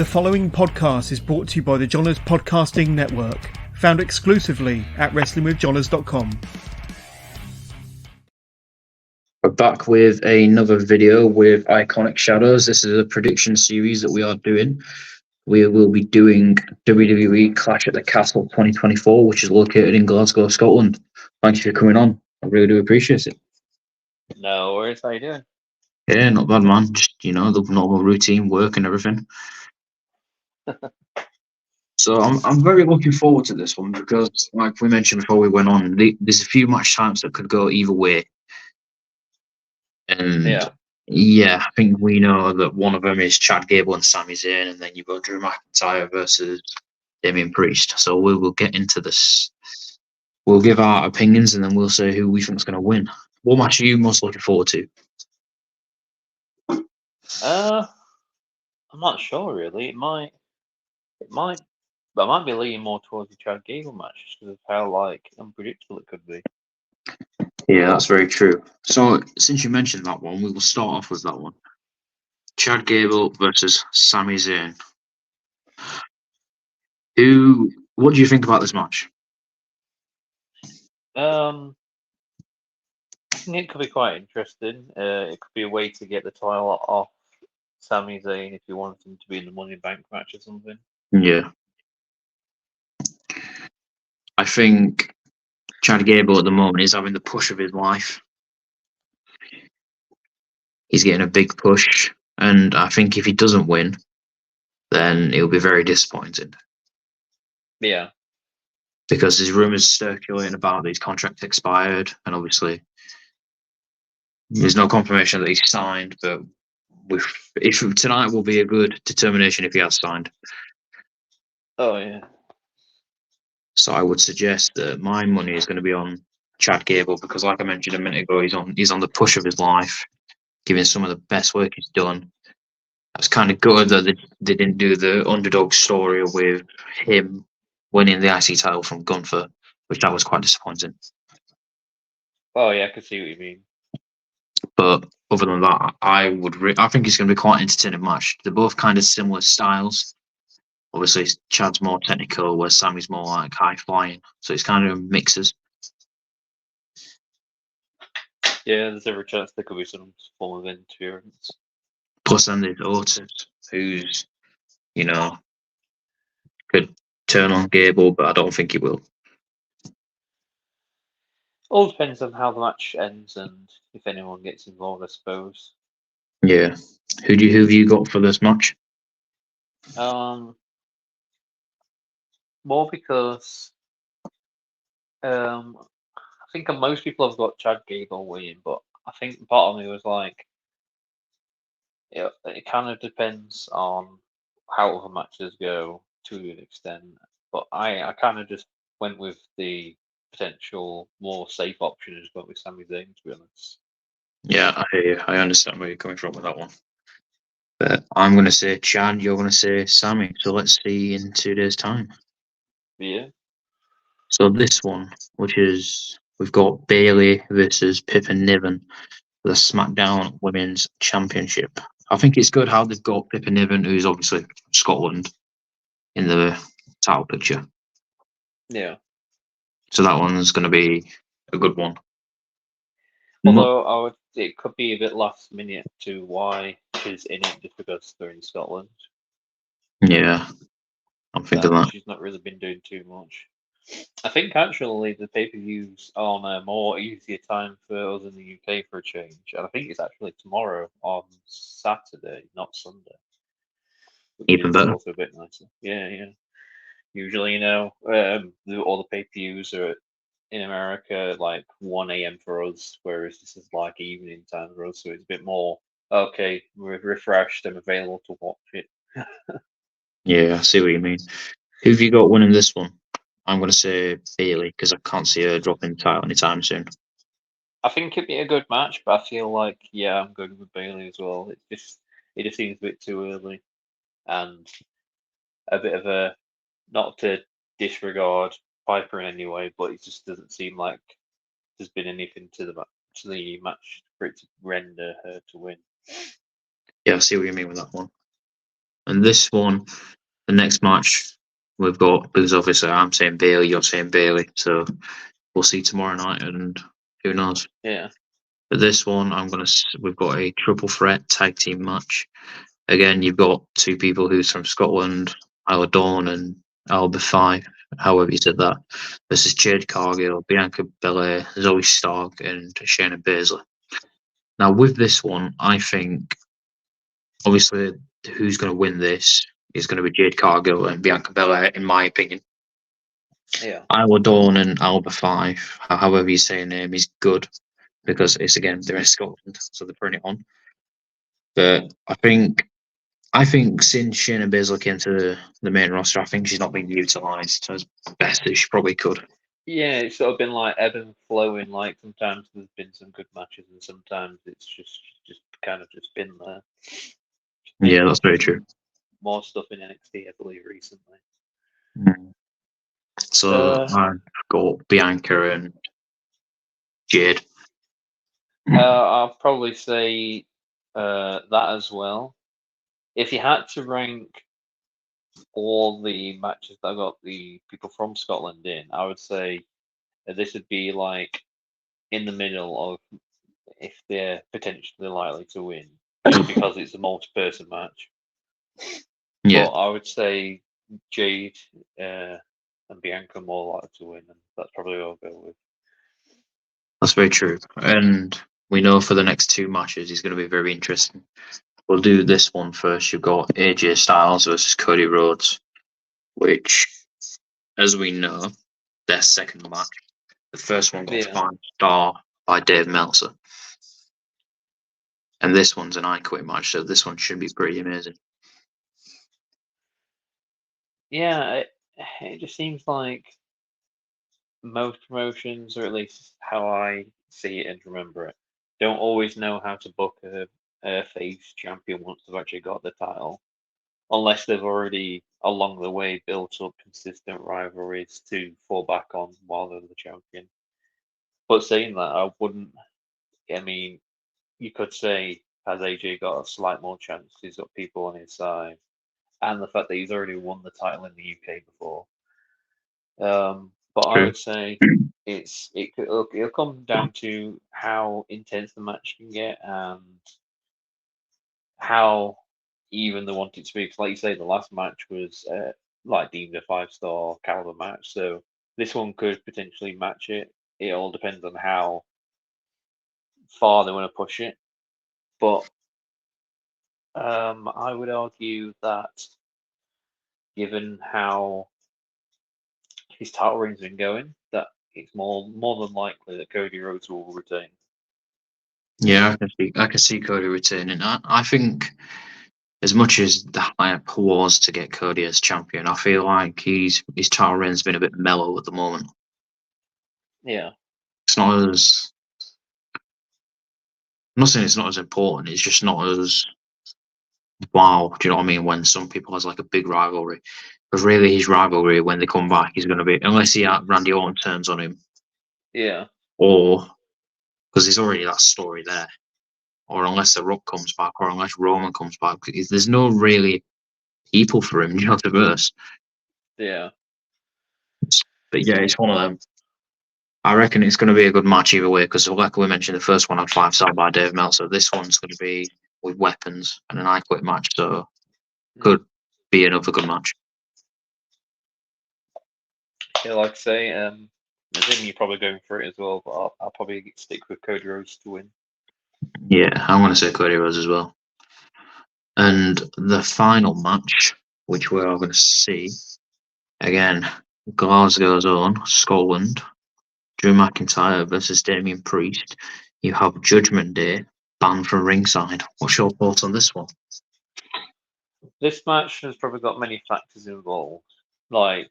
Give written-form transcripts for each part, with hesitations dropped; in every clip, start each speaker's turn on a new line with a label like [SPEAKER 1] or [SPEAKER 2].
[SPEAKER 1] The following podcast is brought to you by the Johners Podcasting Network, found exclusively at wrestlingwithjohners.com.
[SPEAKER 2] We're back with another video with Iconic Shadows. This is a prediction series that we are doing. We will be doing WWE Clash at the Castle 2024, which is located in Glasgow, Scotland. Thank you for coming on. I really do appreciate it.
[SPEAKER 3] No worries. How you doing?
[SPEAKER 2] Yeah, not bad, man. Just, the normal routine, work and everything. So I'm very looking forward to this one because, like we mentioned before we went on, there's a few match times that could go either way. And yeah, I think we know that one of them is Chad Gable and Sami Zayn, and then you've got Drew McIntyre versus Damian Priest. So we will get into this. We'll give our opinions, and then we'll say who we think is going to win. What match are you most looking forward to?
[SPEAKER 3] I'm not sure really. It might, but I might be leaning more towards the Chad Gable match just because of how unpredictable it could be.
[SPEAKER 2] Yeah, that's very true. So since you mentioned that one, we will start off with that one. Chad Gable versus Sami Zayn. What do you think about this match?
[SPEAKER 3] I think it could be quite interesting. It could be a way to get the title off Sami Zayn if you wanted him to be in the Money in the Bank match or something.
[SPEAKER 2] Yeah. I think Chad Gable at the moment is having the push of his life. He's getting a big push, and I think if he doesn't win, then it'll be very disappointing.
[SPEAKER 3] Yeah.
[SPEAKER 2] Because there's rumours circulating about that his contract expired, and obviously there's no confirmation that he's signed, but if tonight will be a good determination if he has signed.
[SPEAKER 3] Oh, yeah.
[SPEAKER 2] So I would suggest that my money is going to be on Chad Gable because, like I mentioned a minute ago, he's on the push of his life, giving some of the best work he's done. I was kind of gutted that they didn't do the underdog story with him winning the IC title from Gunther, which that was quite disappointing.
[SPEAKER 3] Oh, yeah, I can see what you mean.
[SPEAKER 2] But other than that, I think it's going to be quite an entertaining match. They're both kind of similar styles. Obviously, Chad's more technical, where Sammy's more like high flying. So it's kind of mixes.
[SPEAKER 3] Yeah, there's every chance there could be some form of interference.
[SPEAKER 2] Plus, then there's Otis, who's, could turn on Gable, but I don't think he will.
[SPEAKER 3] All depends on how the match ends and if anyone gets involved, I suppose.
[SPEAKER 2] Yeah. Who have you got for this match?
[SPEAKER 3] More because I think most people have got Chad Gable winning, but I think part of me was like, it kind of depends on how other matches go to an extent. But I kind of just went with the potential more safe option and just went with Sami Zayn, to be honest.
[SPEAKER 2] Yeah, I hear you. I understand where you're coming from with that one. But I'm going to say Chad, you're going to say Sammy. So let's see in 2 days' time.
[SPEAKER 3] Yeah.
[SPEAKER 2] So this one, which is, we've got Bayley versus Pippa Niven for the SmackDown Women's Championship. I think it's good how they've got Pippa Niven, who's obviously Scotland, in the title picture.
[SPEAKER 3] Yeah.
[SPEAKER 2] So that one's going to be a good one.
[SPEAKER 3] Although it could be a bit last minute to why she's in it just because they're in Scotland.
[SPEAKER 2] Yeah, I'm thinking that.
[SPEAKER 3] She's not really been doing too much. I think actually the pay-per-views on a more easier time for us in the UK for a change. And I think it's actually tomorrow on Saturday, not Sunday.
[SPEAKER 2] Even better.
[SPEAKER 3] Also a bit nicer. Yeah. Usually, all the pay-per-views are in America like 1 a.m. for us, whereas this is like evening time for us. So it's a bit more, okay, we're refreshed and available to watch it.
[SPEAKER 2] Yeah, I see what you mean. Who have you got winning this one? I'm going to say Bayley because I can't see her dropping the title anytime soon.
[SPEAKER 3] I think it'd be a good match, but I feel like, I'm good with Bayley as well. It just seems a bit too early, and a bit of a, not to disregard Piper in any way, but it just doesn't seem like there's been anything to the match for it to render her to win.
[SPEAKER 2] Yeah, I see what you mean with that one. And this one, the next match we've got, because obviously I'm saying Bailey, you're saying Bailey, so we'll see tomorrow night, and who knows.
[SPEAKER 3] Yeah.
[SPEAKER 2] But this one, we've got a triple threat tag team match. Again, you've got two people who's from Scotland, Isla Dawn and Alba Five, however you said that, versus Jade Cargill, Bianca Belair, Zoe Stark, and Shayna Baszler. Now, with this one, I think obviously who's going to win this is going to be Jade Cargill and Bianca Belair, in my opinion.
[SPEAKER 3] Yeah.
[SPEAKER 2] Isla Dawn and Alba Five, however you say her name, is good because it's again they're in Scotland, so they're putting it on. But I think since Shayna Baszler came to the main roster, I think she's not been utilised as best as she probably could.
[SPEAKER 3] Yeah, it's sort of been like ebb and flowing. Like sometimes there's been some good matches, and sometimes it's just kind of just been there.
[SPEAKER 2] Yeah, that's very true.
[SPEAKER 3] More stuff in NXT, I believe, recently.
[SPEAKER 2] So I've got Bianca and Jade.
[SPEAKER 3] I'll probably say that as well. If you had to rank all the matches that got the people from Scotland in, I would say this would be like in the middle of if they're potentially likely to win, just because it's a multi-person match.
[SPEAKER 2] Yeah.
[SPEAKER 3] But I would say Jade and Bianca more likely to win, and that's probably what I'll go with.
[SPEAKER 2] That's very true. And we know for the next two matches, it's going to be very interesting. We'll do this one first. You've got AJ Styles versus Cody Rhodes, which, as we know, their second match. The first one got
[SPEAKER 3] Yeah.
[SPEAKER 2] 5-star by Dave Meltzer. And this one's an I Quit match, so this one should be pretty amazing.
[SPEAKER 3] Yeah, it just seems like most promotions, or at least how I see it and remember it, don't always know how to book a face champion once they've actually got the title, unless they've already along the way built up consistent rivalries to fall back on while they're the champion. But saying that, I wouldn't. I mean, you could say has AJ got a slight more chance? He's got people on his side, and the fact that he's already won the title in the UK before. But I would say it'll come down to how intense the match can get and how even they want it to be. Because, like you say, the last match was like deemed a 5-star caliber match, so this one could potentially match it. It all depends on how far they want to push it. But I would argue that given how his title reign's been going, that it's more than likely that Cody Rhodes will retain.
[SPEAKER 2] Yeah, I can see Cody returning. I think as much as the hype was to get Cody as champion, I feel like his title reign's been a bit mellow at the moment.
[SPEAKER 3] Yeah.
[SPEAKER 2] It's not as I'm not saying it's not as important, it's just not as wow, do you know what I mean? When some people has like a big rivalry. Because really his rivalry when they come back is gonna be unless Randy Orton turns on him.
[SPEAKER 3] Yeah.
[SPEAKER 2] Or because there's already that story there. Or unless The Rock comes back, or unless Roman comes back. There's no really people for him, you know, to verse.
[SPEAKER 3] Yeah.
[SPEAKER 2] But yeah, it's one of them. I reckon it's going to be a good match either way because, like we mentioned, the first one had 5-star by Dave Meltzer. This one's going to be with weapons and an I Quit match, so could be another good match.
[SPEAKER 3] Yeah, like I say, I think you're probably going for it as well, but I'll probably stick with Cody Rhodes to win.
[SPEAKER 2] Yeah, I'm going to say Cody Rhodes as well. And the final match, which we're all going to see, again, Glasgow's own, Scotland, Drew McIntyre versus Damien Priest. You have Judgment Day banned from ringside. What's your thoughts on this one?
[SPEAKER 3] This match has probably got many factors involved. Like,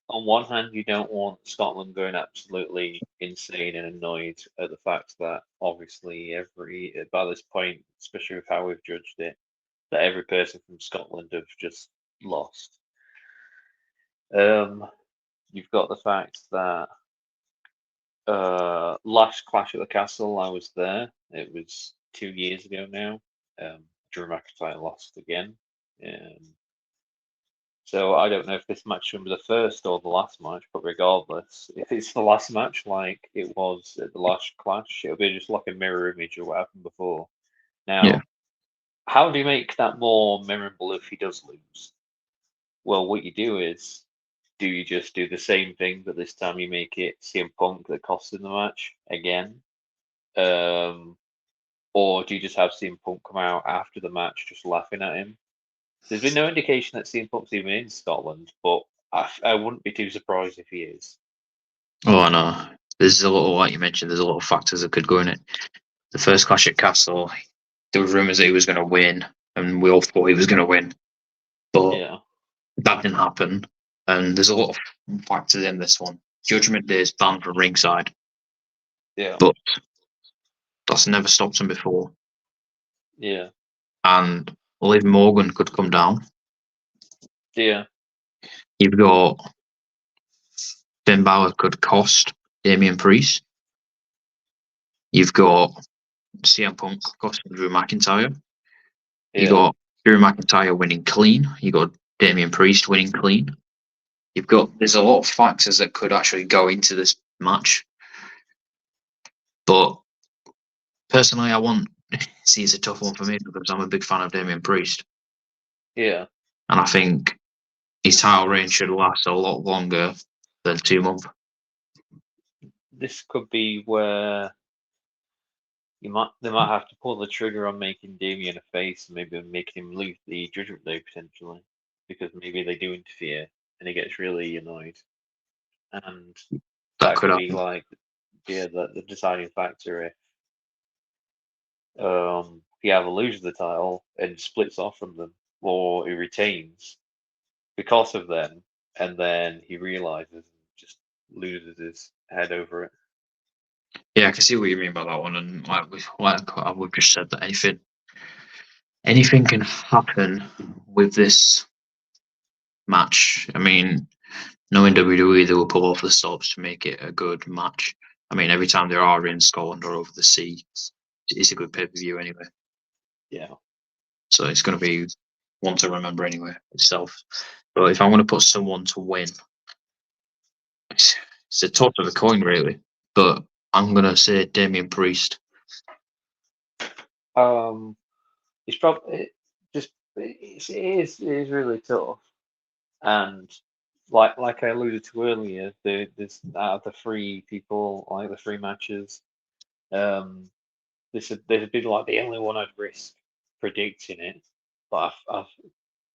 [SPEAKER 3] on one hand, you don't want Scotland going absolutely insane and annoyed at the fact that obviously by this point, especially with how we've judged it, that every person from Scotland have just lost. You've got the fact that last Clash at the Castle, I was there. It was 2 years ago now. Drew McIntyre lost again So I don't know if this match is going to be the first or the last match, but regardless, if it's the last match like it was at the last Clash, it'll be just like a mirror image of what happened before. Now,
[SPEAKER 2] Yeah.
[SPEAKER 3] how do you make that more memorable if he does lose? Well, what you do is, do you just do the same thing, but this time you make it CM Punk that cost him the match again? Or do you just have CM Punk come out after the match just laughing at him? There's been no indication that CM Punk's even in Scotland, but I wouldn't be too surprised if he is.
[SPEAKER 2] Oh, I know. There's a lot, like you mentioned, there's a lot of factors that could go in it. The first Clash at Castle, there were rumours that he was going to win, and we all thought he was going to win. But
[SPEAKER 3] Yeah,
[SPEAKER 2] that didn't happen. And there's a lot of factors in this one. Judgment Day is banned from ringside,
[SPEAKER 3] yeah,
[SPEAKER 2] but that's never stopped him before.
[SPEAKER 3] yeah,
[SPEAKER 2] And Liv Morgan could come down.
[SPEAKER 3] yeah,
[SPEAKER 2] You've got Finn Balor could cost Damian Priest. You've got CM Punk costing Drew McIntyre. You
[SPEAKER 3] yeah,
[SPEAKER 2] got Drew McIntyre winning clean. You got Damian Priest winning clean. There's a lot of factors that could actually go into this match. But personally, see it's a tough one for me because I'm a big fan of Damian Priest.
[SPEAKER 3] yeah.
[SPEAKER 2] And I think his title reign should last a lot longer than 2 months.
[SPEAKER 3] This could be where they might have to pull the trigger on making Damien a face, and maybe making him lose the Judgment Day potentially, because maybe they do interfere and he gets really annoyed, and
[SPEAKER 2] That
[SPEAKER 3] that
[SPEAKER 2] could
[SPEAKER 3] could be
[SPEAKER 2] happen.
[SPEAKER 3] like the deciding factor if he either loses the title and splits off from them, or he retains because of them, and then he realizes and just loses his head over it.
[SPEAKER 2] Yeah, I can see what you mean by that one. And we've just said that anything can happen with this match. I mean, knowing WWE, they will pull off the stops to make it a good match. I mean, every time they are in Scotland or over the sea, it's a good pay per view anyway.
[SPEAKER 3] Yeah.
[SPEAKER 2] So it's going to be one to remember anyway itself. But if I want to put someone to win, it's a toss of a coin really. But I'm going to say Damian Priest.
[SPEAKER 3] It's probably it is really tough, and like I alluded to earlier, there's out of the three people, like the three matches, this would been like the only one I'd risk predicting it, but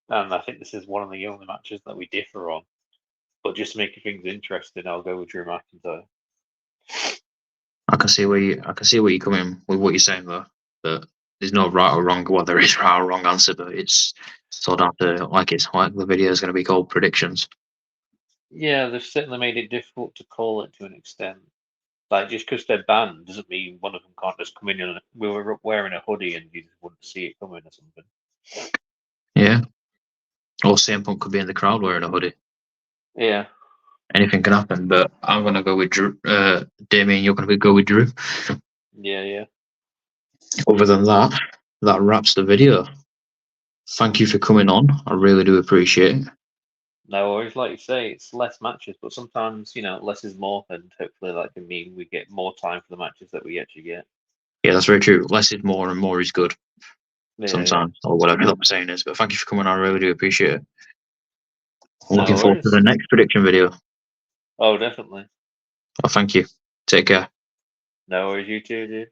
[SPEAKER 3] and I think this is one of the only matches that we differ on. But just to make things interesting, I'll go with Drew McIntyre.
[SPEAKER 2] I can see where you're coming with what you're saying though. But there's no right or wrong. Well, there is right or wrong answer, but it's sort of like the video is going to be called predictions.
[SPEAKER 3] Yeah, they've certainly made it difficult to call it to an extent. Like, just because they're banned doesn't mean one of them can't just come in and we were wearing a hoodie and you just wouldn't see it coming or something.
[SPEAKER 2] Yeah. Or CM Punk could be in the crowd wearing a hoodie.
[SPEAKER 3] Yeah.
[SPEAKER 2] Anything can happen, but I'm going to go with Drew. Damien, you're going to go with Drew.
[SPEAKER 3] Yeah, yeah.
[SPEAKER 2] Other than that, that wraps the video. Thank you for coming on. I really do appreciate it.
[SPEAKER 3] No worries. Like you say, it's less matches, but sometimes, less is more, and hopefully that can mean we get more time for the matches that we actually get.
[SPEAKER 2] Yeah, that's very true. Less is more and more is good
[SPEAKER 3] Yeah,
[SPEAKER 2] sometimes, or whatever that saying is. But thank you for coming on. I really do appreciate it. I'm
[SPEAKER 3] No
[SPEAKER 2] looking forward to
[SPEAKER 3] worries.
[SPEAKER 2] the next prediction video.
[SPEAKER 3] Oh, definitely.
[SPEAKER 2] Well, thank you. Take care.
[SPEAKER 3] No worries, you too, dude.